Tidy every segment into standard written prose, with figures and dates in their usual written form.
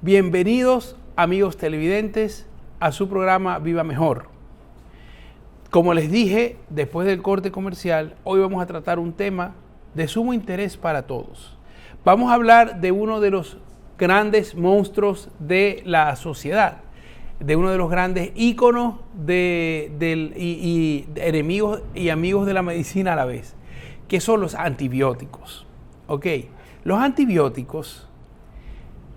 Bienvenidos, amigos televidentes, a su programa Viva Mejor. Como les dije, después del corte comercial, hoy vamos a tratar un tema de sumo interés para todos. Vamos a hablar de uno de los grandes monstruos de la sociedad, de uno de los grandes íconos y enemigos y amigos de la medicina a la vez, que son los antibióticos. Ok, los antibióticos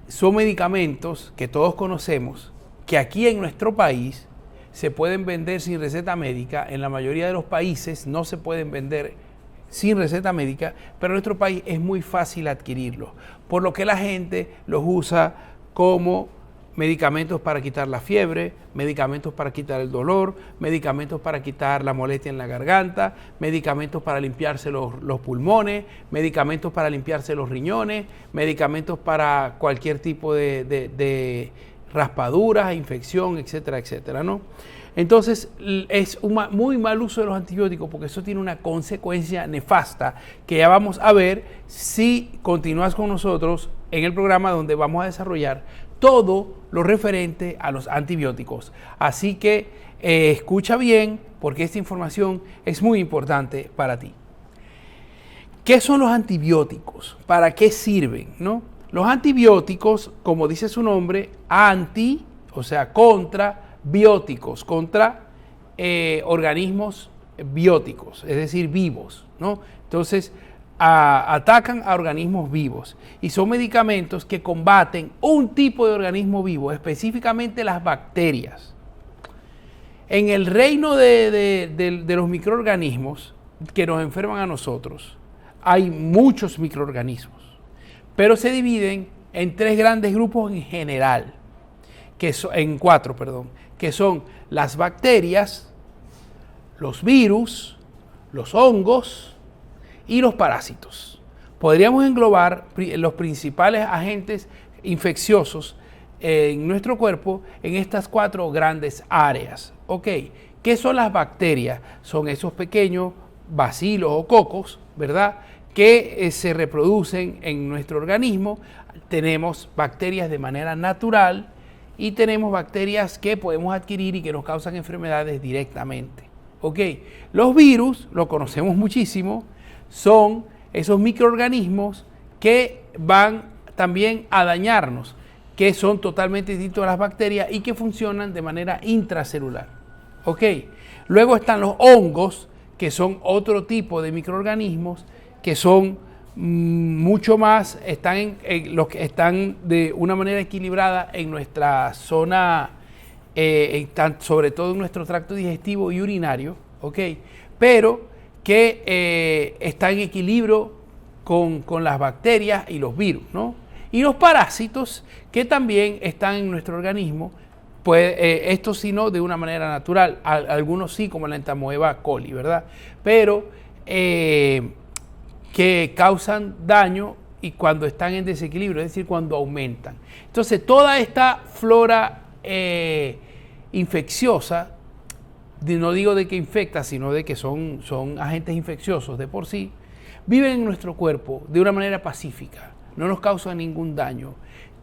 son medicamentos que todos conocemos, que aquí en nuestro país se pueden vender sin receta médica. En la mayoría de los países no se pueden vender sin receta médica, pero en nuestro país es muy fácil adquirirlos, por lo que la gente los usa como medicamentos para quitar la fiebre, medicamentos para quitar el dolor, medicamentos para quitar la molestia en la garganta, medicamentos para limpiarse los pulmones, medicamentos para limpiarse los riñones, medicamentos para cualquier tipo de raspaduras, infección, etcétera, etcétera, ¿no? Entonces, es un muy mal uso de los antibióticos porque eso tiene una consecuencia nefasta que ya vamos a ver si continúas con nosotros en el programa donde vamos a desarrollar todo lo referente a los antibióticos. Así que escucha bien porque esta información es muy importante para ti. ¿Qué son los antibióticos? ¿Para qué sirven, no? Los antibióticos, como dice su nombre, o sea, contra bióticos, contra organismos bióticos, es decir, vivos, ¿no? Entonces, atacan a organismos vivos y son medicamentos que combaten un tipo de organismo vivo, específicamente las bacterias. En el reino de los microorganismos que nos enferman a nosotros, hay muchos microorganismos, pero se dividen en tres grandes grupos en general, en cuatro, que son las bacterias, los virus, los hongos y los parásitos. Podríamos englobar los principales agentes infecciosos en nuestro cuerpo en estas cuatro grandes áreas. Ok, ¿qué son las bacterias? Son esos pequeños bacilos o cocos, ¿verdad?, que se reproducen en nuestro organismo. Tenemos bacterias de manera natural y tenemos bacterias que podemos adquirir y que nos causan enfermedades directamente. Ok, los virus, lo conocemos muchísimo, son esos microorganismos que van también a dañarnos, que son totalmente distintos a las bacterias y que funcionan de manera intracelular. Ok, luego están los hongos, que son otro tipo de microorganismos que son mucho más, los que están de una manera equilibrada en nuestra zona, sobre todo en nuestro tracto digestivo y urinario, ok, pero que está en equilibrio con las bacterias y los virus, ¿no? Y los parásitos, que también están en nuestro organismo, pues estos sí no de una manera natural, algunos sí, como la Entamoeba coli, ¿verdad? Pero que causan daño y cuando están en desequilibrio, es decir, cuando aumentan. Entonces, toda esta flora infecciosa, no digo de que infecta, sino de que son agentes infecciosos de por sí, viven en nuestro cuerpo de una manera pacífica, no nos causan ningún daño.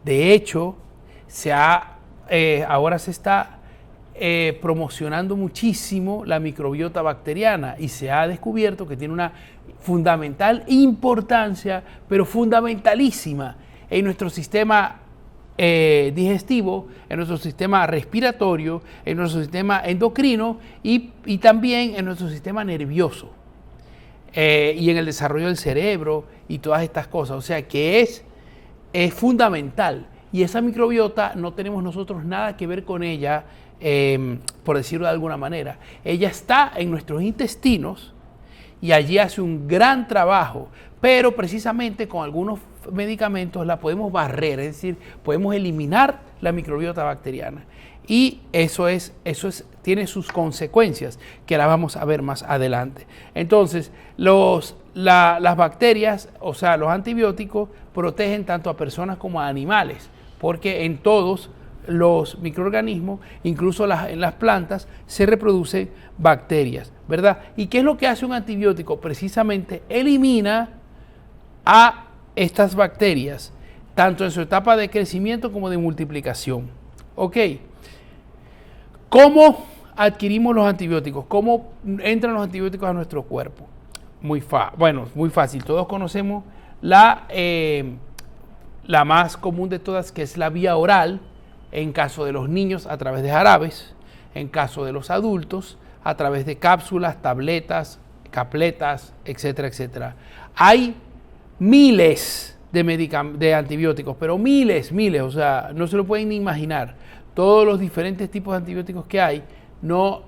De hecho, ahora se está promocionando muchísimo la microbiota bacteriana y se ha descubierto que tiene una fundamental importancia, pero fundamentalísima en nuestro sistema digestivo, en nuestro sistema respiratorio, en nuestro sistema endocrino y también en nuestro sistema nervioso y en el desarrollo del cerebro y todas estas cosas. O sea que es fundamental, y esa microbiota no tenemos nosotros nada que ver con ella, por decirlo de alguna manera. Ella está en nuestros intestinos y allí hace un gran trabajo, pero precisamente con algunos medicamentos la podemos barrer, es decir, podemos eliminar la microbiota bacteriana. Y eso tiene sus consecuencias, que las vamos a ver más adelante. Entonces, las bacterias, o sea, los antibióticos, protegen tanto a personas como a animales, porque en todos los microorganismos, incluso en las plantas, se reproducen bacterias, ¿verdad? ¿Y qué es lo que hace un antibiótico? Precisamente elimina a estas bacterias tanto en su etapa de crecimiento como de multiplicación. ¿Ok? ¿Cómo adquirimos los antibióticos? ¿Cómo entran los antibióticos a nuestro cuerpo? Muy fácil. Todos conocemos la más común de todas, que es la vía oral, en caso de los niños a través de jarabes, en caso de los adultos a través de cápsulas, tabletas, capletas, etcétera, etcétera. Hay miles de antibióticos, pero miles, o sea, no se lo pueden ni imaginar. Todos los diferentes tipos de antibióticos que hay, no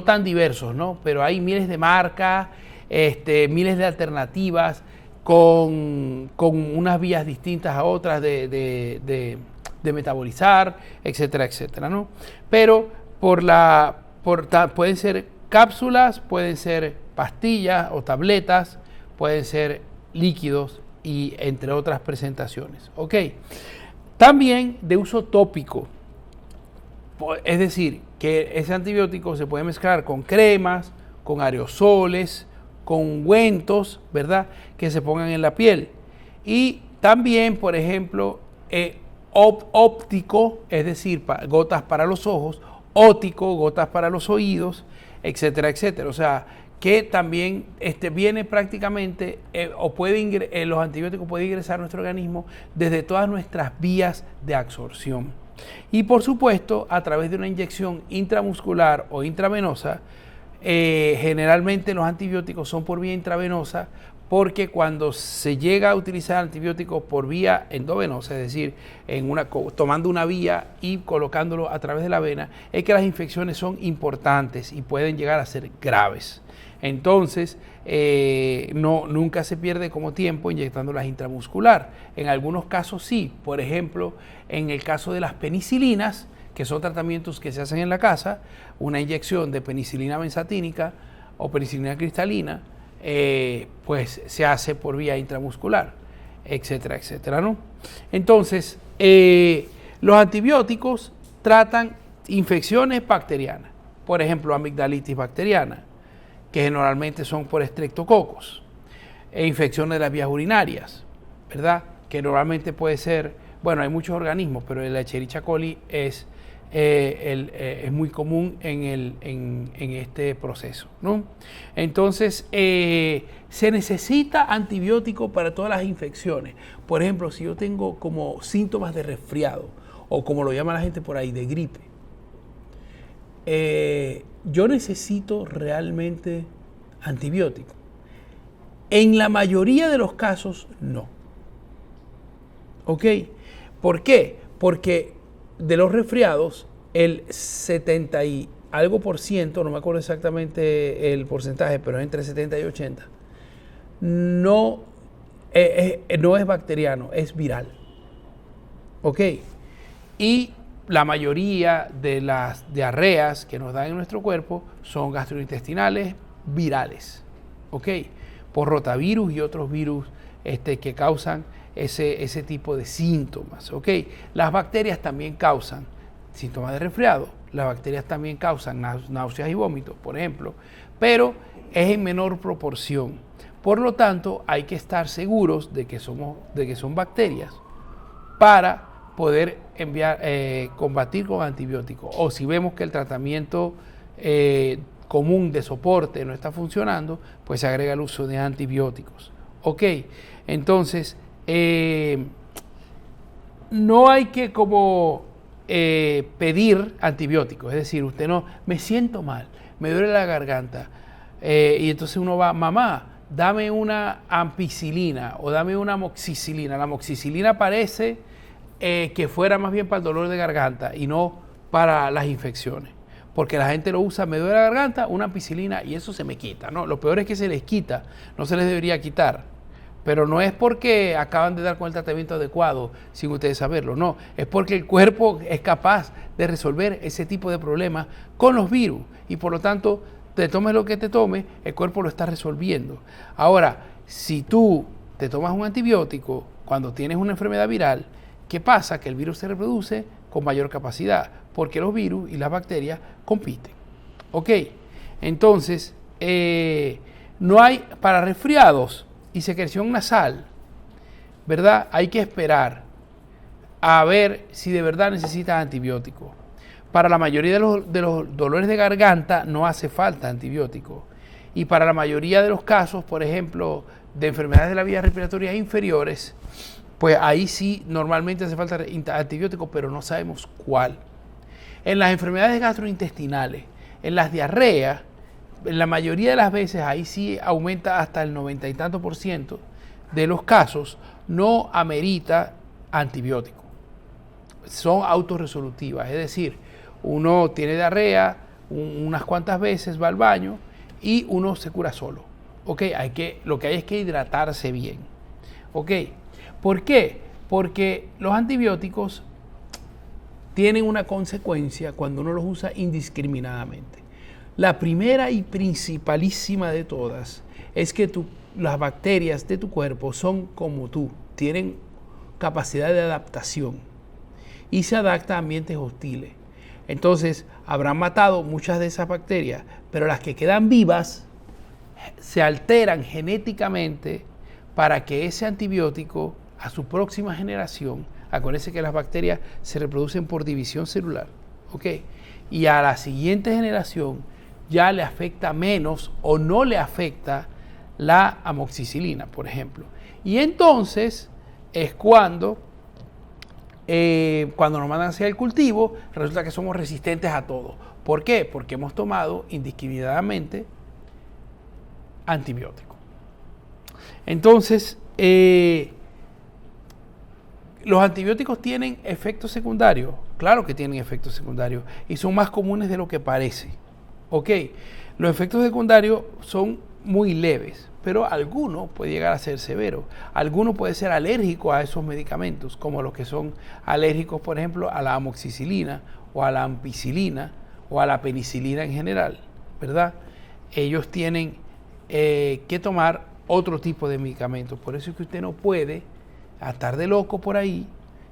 tan diversos, ¿no? Pero hay miles de marcas, miles de alternativas con unas vías distintas a otras de metabolizar, etcétera, etcétera, ¿no? Pero pueden ser cápsulas, pueden ser pastillas o tabletas, pueden ser líquidos y entre otras presentaciones. ¿Ok? También de uso tópico, es decir, que ese antibiótico se puede mezclar con cremas, con aerosoles, con ungüentos, ¿verdad?, que se pongan en la piel. Y también, por ejemplo, óptico, es decir, gotas para los ojos, ótico, gotas para los oídos, etcétera, etcétera. O sea, que también viene prácticamente, los antibióticos pueden ingresar a nuestro organismo desde todas nuestras vías de absorción. Y por supuesto, a través de una inyección intramuscular o intravenosa, generalmente los antibióticos son por vía intravenosa, porque cuando se llega a utilizar antibióticos por vía endovenosa, es decir, tomando una vía y colocándolo a través de la vena, es que las infecciones son importantes y pueden llegar a ser graves. Entonces, nunca se pierde como tiempo inyectándolas intramuscular. En algunos casos sí, por ejemplo, en el caso de las penicilinas, que son tratamientos que se hacen en la casa, una inyección de penicilina benzatínica o penicilina cristalina, pues se hace por vía intramuscular, etcétera, etcétera, ¿no? Entonces, los antibióticos tratan infecciones bacterianas, por ejemplo, amigdalitis bacteriana, que generalmente son por estreptococos, e infecciones de las vías urinarias, ¿verdad?, que normalmente puede ser, bueno, hay muchos organismos, pero la Escherichia coli es muy común en este proceso, ¿no? Entonces, se necesita antibiótico para todas las infecciones. Por ejemplo, si yo tengo como síntomas de resfriado, o como lo llama la gente por ahí, de gripe, yo necesito realmente antibiótico. En la mayoría de los casos, no. ¿Ok? ¿Por qué? Porque de los resfriados, el 70 y algo por ciento, no me acuerdo exactamente el porcentaje, pero es entre 70 y 80, no es bacteriano, es viral. ¿Ok? Y la mayoría de las diarreas que nos dan en nuestro cuerpo son gastrointestinales virales. ¿Ok? Por rotavirus y otros virus que causan ese tipo de síntomas, ¿ok? Las bacterias también causan síntomas de resfriado, las bacterias también causan náuseas y vómitos, por ejemplo, pero es en menor proporción. Por lo tanto, hay que estar seguros de que son bacterias para poder combatir con antibióticos. O si vemos que el tratamiento común de soporte no está funcionando, pues se agrega el uso de antibióticos. ¿Ok? Entonces, no hay que pedir antibióticos, es decir, usted no, me siento mal, me duele la garganta, y entonces uno va, mamá, dame una ampicilina o dame una amoxicilina. La amoxicilina parece que fuera más bien para el dolor de garganta y no para las infecciones, porque la gente lo usa, me duele la garganta, una ampicilina y eso se me quita, ¿no? Lo peor es que se les quita, no se les debería quitar. Pero no es porque acaban de dar con el tratamiento adecuado sin ustedes saberlo, no. Es porque el cuerpo es capaz de resolver ese tipo de problemas con los virus y por lo tanto, te tomes lo que te tomes, el cuerpo lo está resolviendo. Ahora, si tú te tomas un antibiótico cuando tienes una enfermedad viral, ¿qué pasa? Que el virus se reproduce con mayor capacidad porque los virus y las bacterias compiten. ¿Ok? Entonces, no hay para resfriados y secreción nasal, ¿verdad? Hay que esperar a ver si de verdad necesitas antibiótico. Para la mayoría de los dolores de garganta no hace falta antibiótico. Y para la mayoría de los casos, por ejemplo, de enfermedades de la vía respiratoria inferiores, pues ahí sí normalmente hace falta antibiótico, pero no sabemos cuál. En las enfermedades gastrointestinales, en las diarreas, en la mayoría de las veces ahí sí aumenta hasta el 90 y tanto % de los casos, no amerita antibiótico. Son autorresolutivas, es decir, uno tiene diarrea unas cuantas veces, va al baño y uno se cura solo. ¿Ok? Lo que hay es que hidratarse bien. ¿Ok? ¿Por qué? Porque los antibióticos tienen una consecuencia cuando uno los usa indiscriminadamente. La primera y principalísima de todas es que las bacterias de tu cuerpo son como tú, tienen capacidad de adaptación y se adaptan a ambientes hostiles. Entonces, habrán matado muchas de esas bacterias, pero las que quedan vivas se alteran genéticamente para que ese antibiótico a su próxima generación, acuérdense que las bacterias se reproducen por división celular, ¿ok? Y a la siguiente generación ya le afecta menos o no le afecta la amoxicilina, por ejemplo. Y entonces es cuando nos mandan hacia el cultivo, resulta que somos resistentes a todo. ¿Por qué? Porque hemos tomado indiscriminadamente antibióticos. Entonces, ¿los antibióticos tienen efectos secundarios? Claro que tienen efectos secundarios y son más comunes de lo que parece. ¿Ok? Los efectos secundarios son muy leves, pero alguno puede llegar a ser severo. Alguno puede ser alérgico a esos medicamentos, como los que son alérgicos, por ejemplo, a la amoxicilina o a la ampicilina o a la penicilina en general, ¿verdad? Ellos tienen que tomar otro tipo de medicamentos. Por eso es que usted no puede estar de loco por ahí,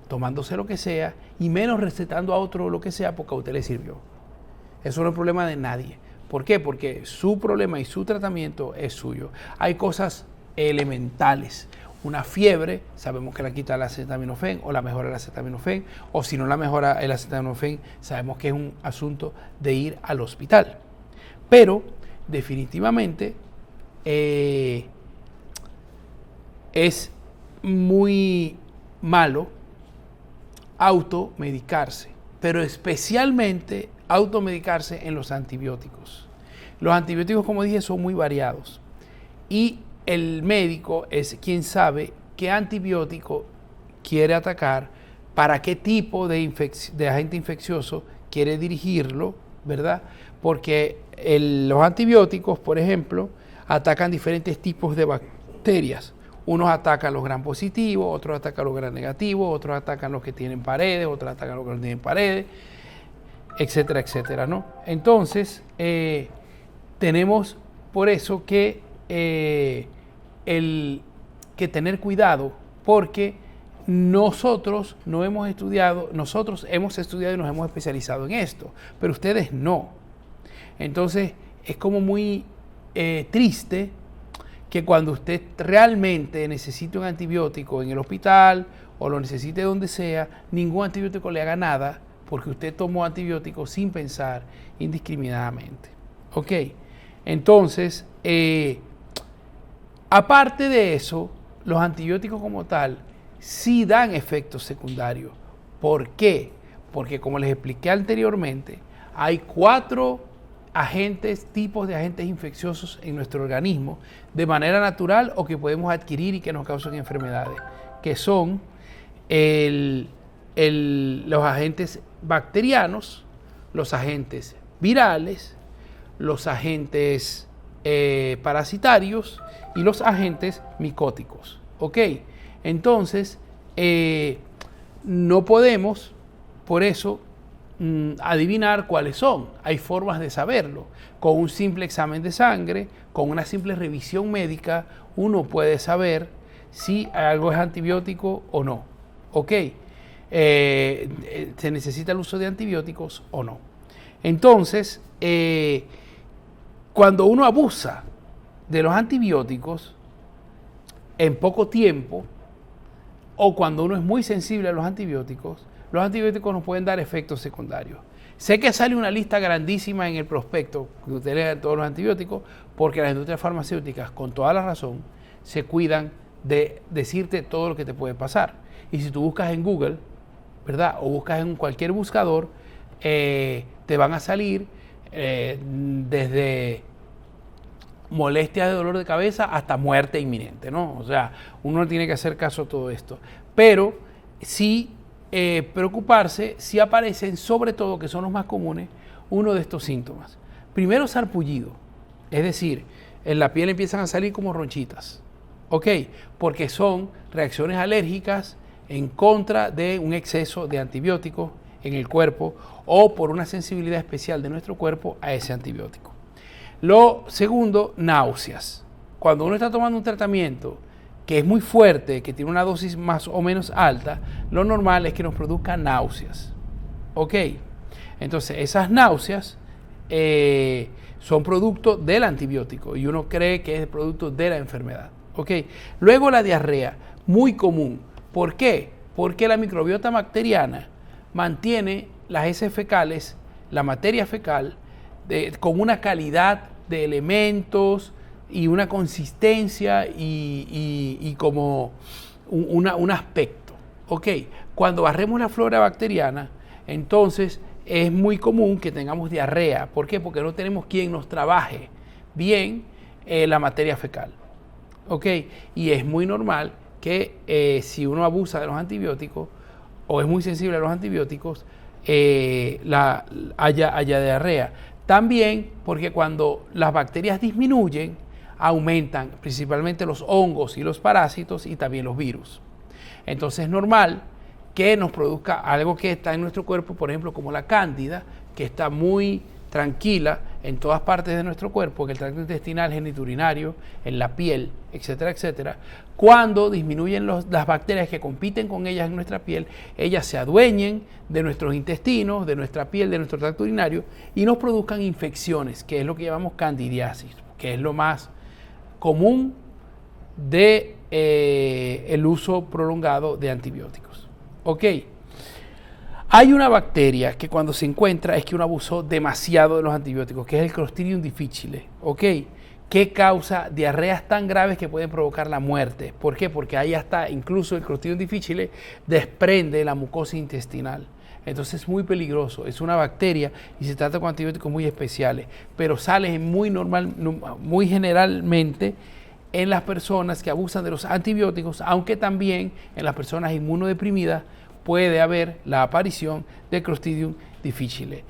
tomándose lo que sea, y menos recetando a otro lo que sea porque a usted le sirvió. Eso no es problema de nadie. ¿Por qué? Porque su problema y su tratamiento es suyo. Hay cosas elementales. Una fiebre, sabemos que la quita el acetaminofén o la mejora el acetaminofén, o si no la mejora el acetaminofén, sabemos que es un asunto de ir al hospital. Pero definitivamente es muy malo automedicarse, pero especialmente automedicarse en los antibióticos. Los antibióticos, como dije, son muy variados y el médico es quien sabe qué antibiótico quiere atacar, para qué tipo de agente infeccioso quiere dirigirlo, ¿verdad? Porque los antibióticos, por ejemplo, atacan diferentes tipos de bacterias. Unos atacan los gram positivos, otros atacan los gram negativos, otros atacan los que tienen paredes, otros atacan los que no tienen paredes, etcétera, etcétera, ¿no? Entonces, tenemos por eso que tener cuidado, porque nosotros hemos estudiado y nos hemos especializado en esto, pero ustedes no. Entonces, es como muy triste que cuando usted realmente necesite un antibiótico en el hospital o lo necesite donde sea, ningún antibiótico le haga nada porque usted tomó antibióticos sin pensar indiscriminadamente. ¿Ok? Entonces, aparte de eso, los antibióticos como tal sí dan efectos secundarios. ¿Por qué? Porque como les expliqué anteriormente, hay 4 tipos de agentes infecciosos en nuestro organismo de manera natural o que podemos adquirir y que nos causan enfermedades, que son los agentes bacterianos, los agentes virales, los agentes parasitarios y los agentes micóticos. ¿Ok? Entonces, no podemos, por eso, adivinar cuáles son. Hay formas de saberlo. Con un simple examen de sangre, con una simple revisión médica, uno puede saber si algo es antibiótico o no. ¿Ok? Se necesita el uso de antibióticos o no. Entonces, cuando uno abusa de los antibióticos, en poco tiempo o cuando uno es muy sensible a los antibióticos nos pueden dar efectos secundarios. Sé que sale una lista grandísima en el prospecto que usted lea de todos los antibióticos, porque las industrias farmacéuticas, con toda la razón, se cuidan de decirte todo lo que te puede pasar. Y si tú buscas en Google, ¿verdad? O buscas en cualquier buscador, te van a salir desde molestias de dolor de cabeza hasta muerte inminente, ¿no? O sea, uno tiene que hacer caso a todo esto. Pero sí preocuparse si aparecen, sobre todo, que son los más comunes, uno de estos síntomas. Primero, sarpullido. Es decir, en la piel empiezan a salir como ronchitas. ¿Ok? Porque son reacciones alérgicas en contra de un exceso de antibióticos en el cuerpo o por una sensibilidad especial de nuestro cuerpo a ese antibiótico. Lo segundo, náuseas. Cuando uno está tomando un tratamiento que es muy fuerte, que tiene una dosis más o menos alta, lo normal es que nos produzca náuseas. ¿Ok? Entonces, esas náuseas son producto del antibiótico y uno cree que es producto de la enfermedad. ¿Ok? Luego la diarrea, muy común. ¿Por qué? Porque la microbiota bacteriana mantiene las heces fecales, la materia fecal, con una calidad de elementos y una consistencia y como un aspecto. ¿Ok? Cuando barremos la flora bacteriana, entonces es muy común que tengamos diarrea. ¿Por qué? Porque no tenemos quien nos trabaje bien la materia fecal. ¿Ok? Y es muy normal que si uno abusa de los antibióticos o es muy sensible a los antibióticos, haya diarrea. También porque cuando las bacterias disminuyen, aumentan principalmente los hongos y los parásitos y también los virus. Entonces es normal que nos produzca algo que está en nuestro cuerpo, por ejemplo, como la cándida, que está muy tranquila en todas partes de nuestro cuerpo, en el tracto intestinal, genitourinario, en la piel, etcétera, etcétera. Cuando disminuyen las bacterias que compiten con ellas en nuestra piel, ellas se adueñen de nuestros intestinos, de nuestra piel, de nuestro tracto urinario y nos produzcan infecciones, que es lo que llamamos candidiasis, que es lo más común de el uso prolongado de antibióticos. ¿Ok? Hay una bacteria que cuando se encuentra es que uno abusó demasiado de los antibióticos, que es el Clostridium difficile, ¿ok? Que causa diarreas tan graves que pueden provocar la muerte. ¿Por qué? Porque ahí hasta incluso el Clostridium difficile desprende la mucosa intestinal. Entonces es muy peligroso, es una bacteria y se trata con antibióticos muy especiales, pero sale muy generalmente en las personas que abusan de los antibióticos, aunque también en las personas inmunodeprimidas puede haber la aparición de Clostridium difficile.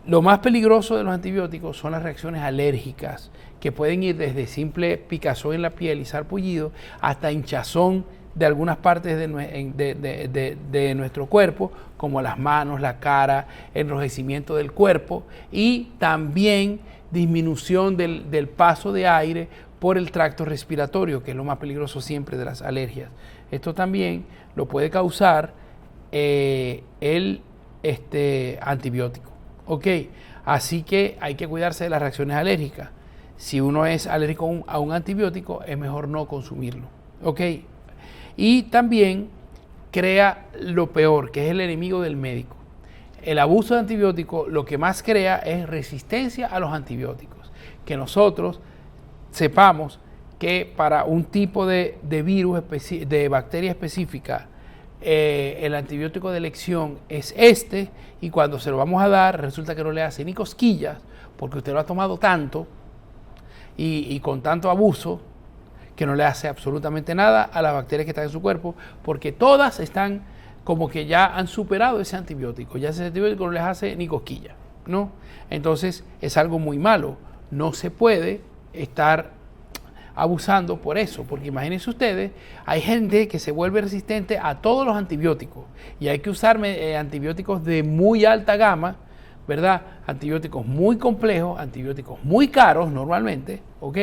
Lo más peligroso de los antibióticos son las reacciones alérgicas, que pueden ir desde simple picazón en la piel y sarpullido hasta hinchazón de algunas partes de nuestro cuerpo, como las manos, la cara, enrojecimiento del cuerpo y también disminución del paso de aire por el tracto respiratorio, que es lo más peligroso siempre de las alergias. Esto también lo puede causar el antibiótico. ¿Ok? Así que hay que cuidarse de las reacciones alérgicas. Si uno es alérgico a un antibiótico, es mejor no consumirlo. ¿Ok? Y también crea lo peor, que es el enemigo del médico. El abuso de antibióticos lo que más crea es resistencia a los antibióticos. Que nosotros sepamos que para un tipo de virus, de bacteria específica, el antibiótico de elección es y cuando se lo vamos a dar resulta que no le hace ni cosquillas porque usted lo ha tomado tanto y con tanto abuso que no le hace absolutamente nada a las bacterias que están en su cuerpo, porque todas están como que ya han superado ese antibiótico, ya ese antibiótico no les hace ni cosquillas, ¿no? Entonces es algo muy malo, no se puede estar abusando por eso, porque imagínense ustedes, hay gente que se vuelve resistente a todos los antibióticos y hay que usar antibióticos de muy alta gama, ¿verdad? Antibióticos muy complejos, antibióticos muy caros normalmente, ¿ok?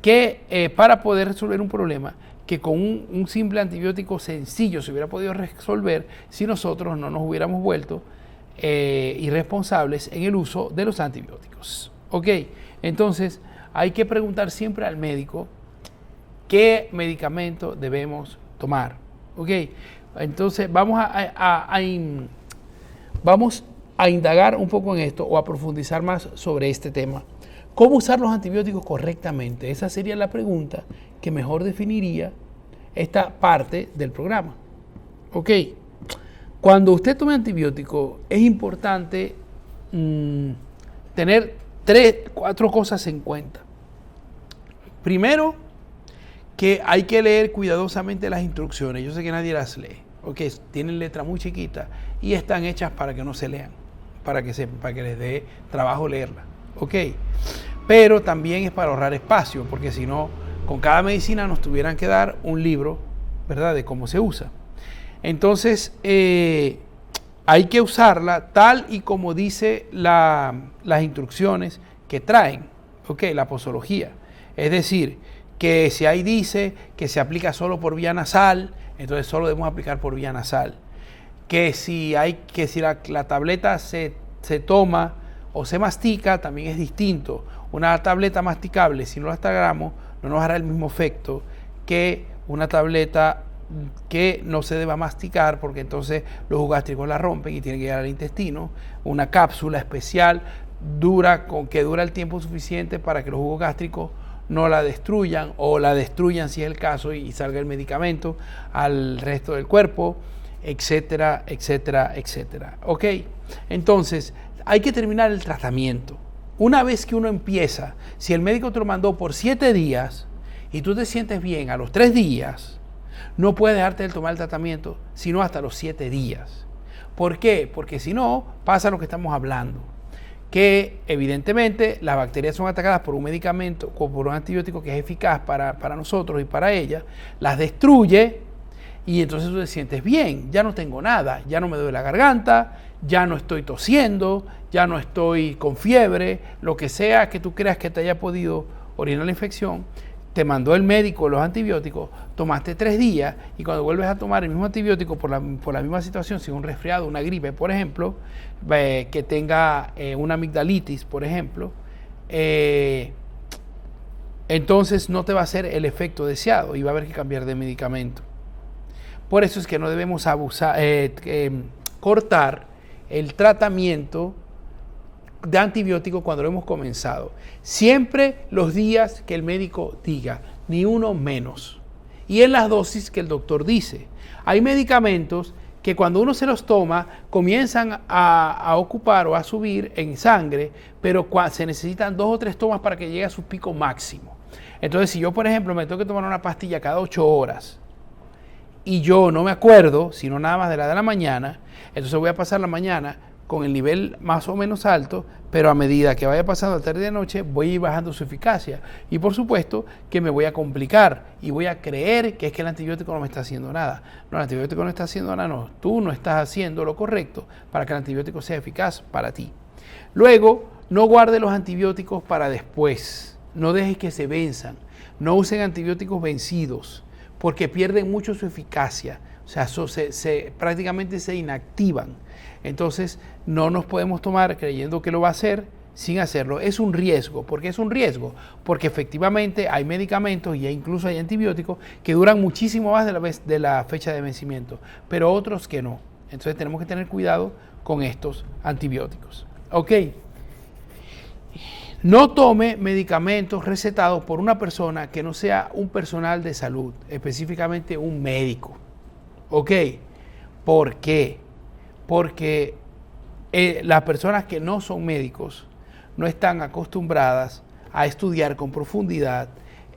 Que para poder resolver un problema que con un simple antibiótico sencillo se hubiera podido resolver si nosotros no nos hubiéramos vuelto irresponsables en el uso de los antibióticos, ¿ok? Entonces, hay que preguntar siempre al médico qué medicamento debemos tomar, ¿Ok? Entonces vamos a indagar un poco en esto o a profundizar más sobre este tema. ¿Cómo usar los antibióticos correctamente? Esa sería la pregunta que mejor definiría esta parte del programa. ¿Ok? Cuando usted tome antibiótico es importante tener 4 cosas en cuenta. Primero, que hay que leer cuidadosamente las instrucciones. Yo sé que nadie las lee, porque tienen letra muy chiquita y están hechas para que no se lean, para que les dé trabajo leerlas. ¿Ok? Pero también es para ahorrar espacio, porque si no, con cada medicina nos tuvieran que dar un libro, ¿verdad?, de cómo se usa. Entonces, hay que usarla tal y como dice las instrucciones que traen, ¿ok?, la posología. Es decir, que si ahí dice que se aplica solo por vía nasal, entonces solo debemos aplicar por vía nasal. Que si la tableta se toma o se mastica, también es distinto. Una tableta masticable, si no la tragamos, no nos hará el mismo efecto que una tableta que no se deba masticar, porque entonces los jugos gástricos la rompen y tiene que llegar al intestino. Una cápsula especial que dura el tiempo suficiente para que los jugos gástricos no la destruyan o la destruyan si es el caso y salga el medicamento al resto del cuerpo, etcétera, etcétera, etcétera. ¿Ok? Entonces, hay que terminar el tratamiento. Una vez que uno empieza, si el médico te lo mandó por 7 días y tú te sientes bien a los 3 días, no puedes dejarte de tomar el tratamiento sino hasta los 7 días. ¿Por qué? Porque si no, pasa lo que estamos hablando, que evidentemente las bacterias son atacadas por un medicamento o por un antibiótico que es eficaz para nosotros y para ellas, las destruye y entonces tú te sientes bien, ya no tengo nada, ya no me duele la garganta, ya no estoy tosiendo, ya no estoy con fiebre, lo que sea que tú creas que te haya podido originar la infección, te mandó el médico los antibióticos, tomaste 3 días y cuando vuelves a tomar el mismo antibiótico por la misma situación, si un resfriado, una gripe, por ejemplo, que tenga una amigdalitis, por ejemplo, entonces no te va a hacer el efecto deseado y va a haber que cambiar de medicamento. Por eso es que no debemos cortar el tratamiento de antibiótico cuando lo hemos comenzado. Siempre los días que el médico diga, ni uno menos. Y en las dosis que el doctor dice. Hay medicamentos que cuando uno se los toma comienzan a ocupar o a subir en sangre, pero se necesitan 2 o 3 tomas para que llegue a su pico máximo. Entonces, si yo, por ejemplo, me tengo que tomar una pastilla cada 8 horas y yo no me acuerdo, sino nada más de la mañana, entonces voy a pasar la mañana con el nivel más o menos alto, pero a medida que vaya pasando la tarde y la noche voy a ir bajando su eficacia y por supuesto que me voy a complicar y voy a creer que es que el antibiótico no me está haciendo nada. No, el antibiótico no está haciendo nada, no. Tú no estás haciendo lo correcto para que el antibiótico sea eficaz para ti. Luego, no guarde los antibióticos para después. No dejes que se venzan. No usen antibióticos vencidos porque pierden mucho su eficacia. O sea, prácticamente se inactivan. Entonces, no nos podemos tomar creyendo que lo va a hacer sin hacerlo. Es un riesgo. ¿Por qué es un riesgo? Porque efectivamente hay medicamentos y incluso hay antibióticos que duran muchísimo más de la fecha de vencimiento, pero otros que no. Entonces, tenemos que tener cuidado con estos antibióticos. ¿Ok? No tome medicamentos recetados por una persona que no sea un personal de salud, específicamente un médico. ¿Ok? ¿Por qué? Porque las personas que no son médicos no están acostumbradas a estudiar con profundidad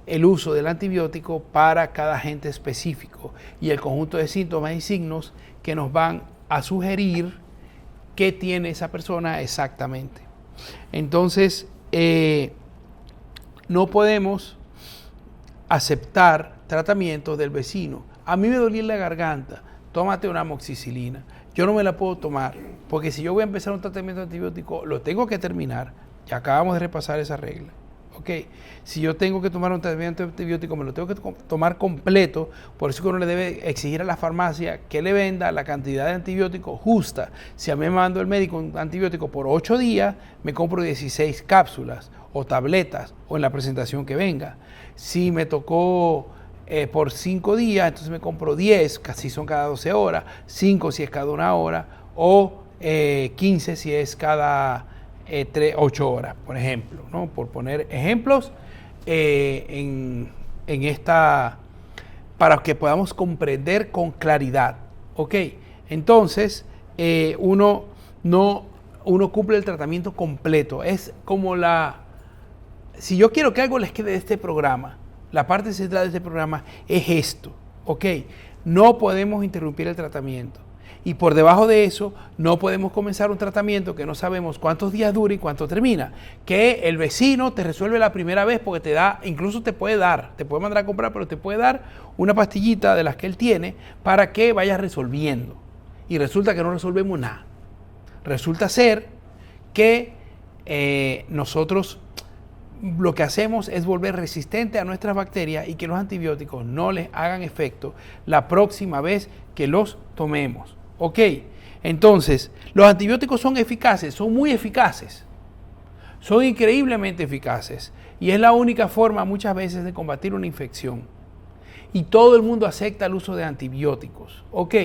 el uso del antibiótico para cada agente específico y el conjunto de síntomas y signos que nos van a sugerir qué tiene esa persona exactamente. Entonces, no podemos aceptar tratamientos del vecino. A mí me dolía la garganta, tómate una amoxicilina. Yo no me la puedo tomar, porque si yo voy a empezar un tratamiento antibiótico, lo tengo que terminar. Ya acabamos de repasar esa regla. ¿Ok? Si yo tengo que tomar un tratamiento antibiótico, me lo tengo que tomar completo. Por eso que uno le debe exigir a la farmacia que le venda la cantidad de antibiótico justa. Si a mí me mandó el médico un antibiótico por 8 días, me compro 16 cápsulas o tabletas o en la presentación que venga. Si me tocó por 5 días, entonces me compro 10, casi son cada 12 horas, 5 si es cada 1 hora, o 15 si es cada 8 horas, por ejemplo, ¿no? Por poner ejemplos en esta, para que podamos comprender con claridad, ¿ok? Entonces, uno cumple el tratamiento completo. Es como si yo quiero que algo les quede de este programa, la parte central de este programa es esto, ¿ok? No podemos interrumpir el tratamiento. Y por debajo de eso, no podemos comenzar un tratamiento que no sabemos cuántos días dura y cuánto termina. Que el vecino te resuelve la primera vez porque te da, incluso te puede mandar a comprar, pero te puede dar una pastillita de las que él tiene para que vayas resolviendo. Y resulta que no resolvemos nada. Resulta ser que nosotros lo que hacemos es volver resistente a nuestras bacterias y que los antibióticos no les hagan efecto la próxima vez que los tomemos. ¿Ok? Entonces, los antibióticos son eficaces, son muy eficaces. Son increíblemente eficaces. Y es la única forma muchas veces de combatir una infección. Y todo el mundo acepta el uso de antibióticos. ¿Ok?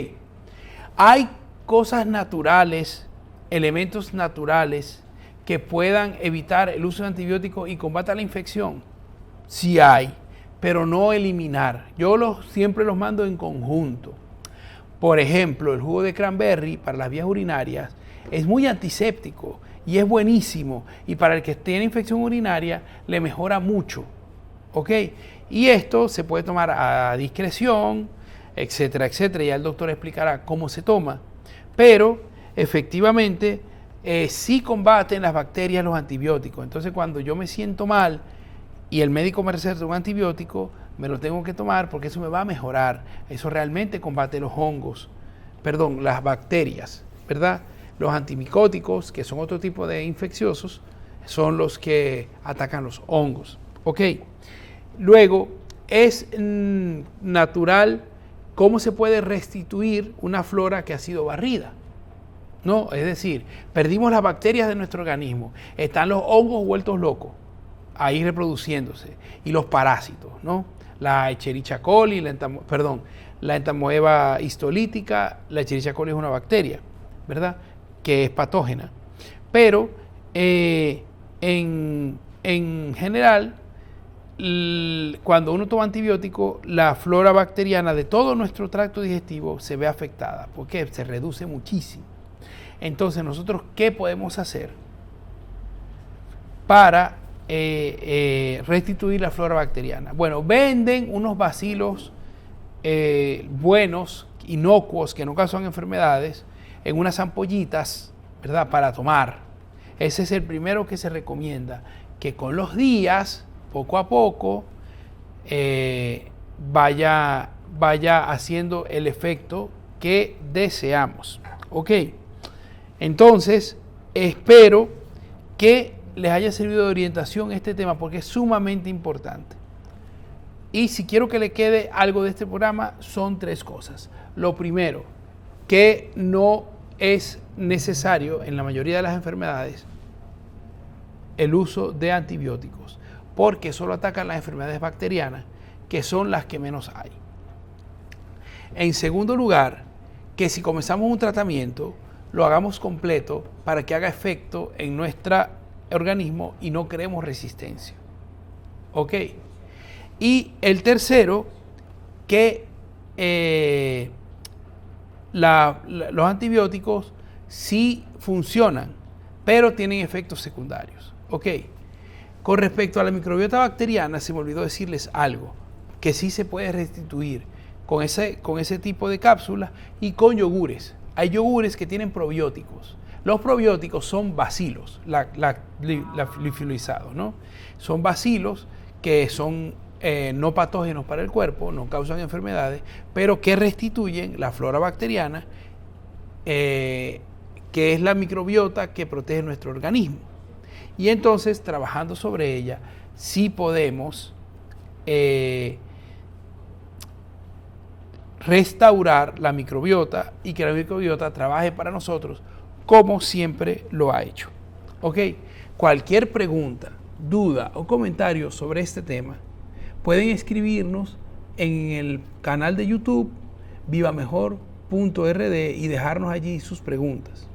Hay cosas naturales, elementos naturales que puedan evitar el uso de antibióticos y combatir la infección. Sí hay, pero no eliminar. Yo siempre los mando en conjunto. Por ejemplo, el jugo de cranberry para las vías urinarias es muy antiséptico y es buenísimo. Y para el que tiene infección urinaria le mejora mucho. ¿Ok? Y esto se puede tomar a discreción, etcétera, etcétera. Ya el doctor explicará cómo se toma. Pero efectivamente sí combaten las bacterias los antibióticos. Entonces cuando yo me siento mal y el médico me receta un antibiótico, me lo tengo que tomar porque eso me va a mejorar. Eso realmente combate los hongos, las bacterias, ¿verdad? Los antimicóticos, que son otro tipo de infecciosos, son los que atacan los hongos. ¿Ok? Luego, es natural cómo se puede restituir una flora que ha sido barrida. No, es decir, perdimos las bacterias de nuestro organismo, están los hongos vueltos locos, ahí reproduciéndose, y los parásitos, ¿no? La Escherichia coli, la entamoeba histolítica, la Escherichia coli es una bacteria, ¿verdad? Que es patógena. Pero en general, cuando uno toma antibiótico, la flora bacteriana de todo nuestro tracto digestivo se ve afectada, porque se reduce muchísimo. Entonces, nosotros, ¿qué podemos hacer para restituir la flora bacteriana? Bueno, venden unos bacilos buenos, inocuos, que no causan enfermedades, en unas ampollitas, ¿verdad?, para tomar. Ese es el primero que se recomienda, que con los días, poco a poco, vaya haciendo el efecto que deseamos. ¿Ok? Entonces, espero que les haya servido de orientación este tema porque es sumamente importante. Y si quiero que le quede algo de este programa, son 3 cosas. Lo primero, que no es necesario en la mayoría de las enfermedades el uso de antibióticos, porque solo atacan las enfermedades bacterianas, que son las que menos hay. En segundo lugar, que si comenzamos un tratamiento, lo hagamos completo para que haga efecto en nuestro organismo y no creemos resistencia. ¿Ok? Y el tercero, que los antibióticos sí funcionan, pero tienen efectos secundarios. ¿Ok? Con respecto a la microbiota bacteriana, se me olvidó decirles algo, que sí se puede restituir con ese tipo de cápsulas y con yogures. Hay yogures que tienen probióticos. Los probióticos son bacilos, lifilizados, ¿no? Son bacilos que son no patógenos para el cuerpo, no causan enfermedades, pero que restituyen la flora bacteriana, que es la microbiota que protege nuestro organismo. Y entonces, trabajando sobre ella, sí podemos restaurar la microbiota y que la microbiota trabaje para nosotros como siempre lo ha hecho. ¿Ok? Cualquier pregunta, duda o comentario sobre este tema, pueden escribirnos en el canal de YouTube vivamejor.rd y dejarnos allí sus preguntas,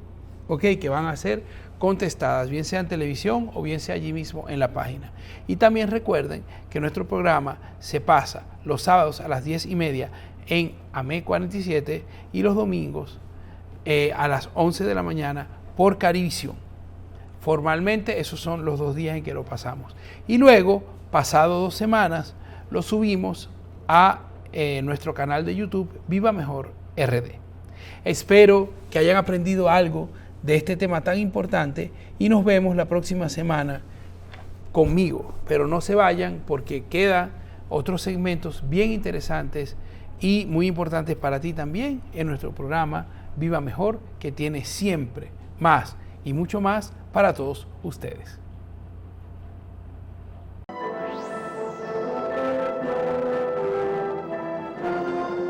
¿ok? Que van a ser contestadas, bien sea en televisión o bien sea allí mismo en la página. Y también recuerden que nuestro programa se pasa los sábados a las 10:30 en AME 47 y los domingos a las 11 de la mañana por Carivisión. Formalmente esos son los 2 días en que lo pasamos. Y luego, pasado 2 semanas, lo subimos a nuestro canal de YouTube Viva Mejor RD. Espero que hayan aprendido algo de este tema tan importante y nos vemos la próxima semana conmigo. Pero no se vayan porque quedan otros segmentos bien interesantes y muy importantes para ti también en nuestro programa Viva Mejor, que tiene siempre más y mucho más para todos ustedes.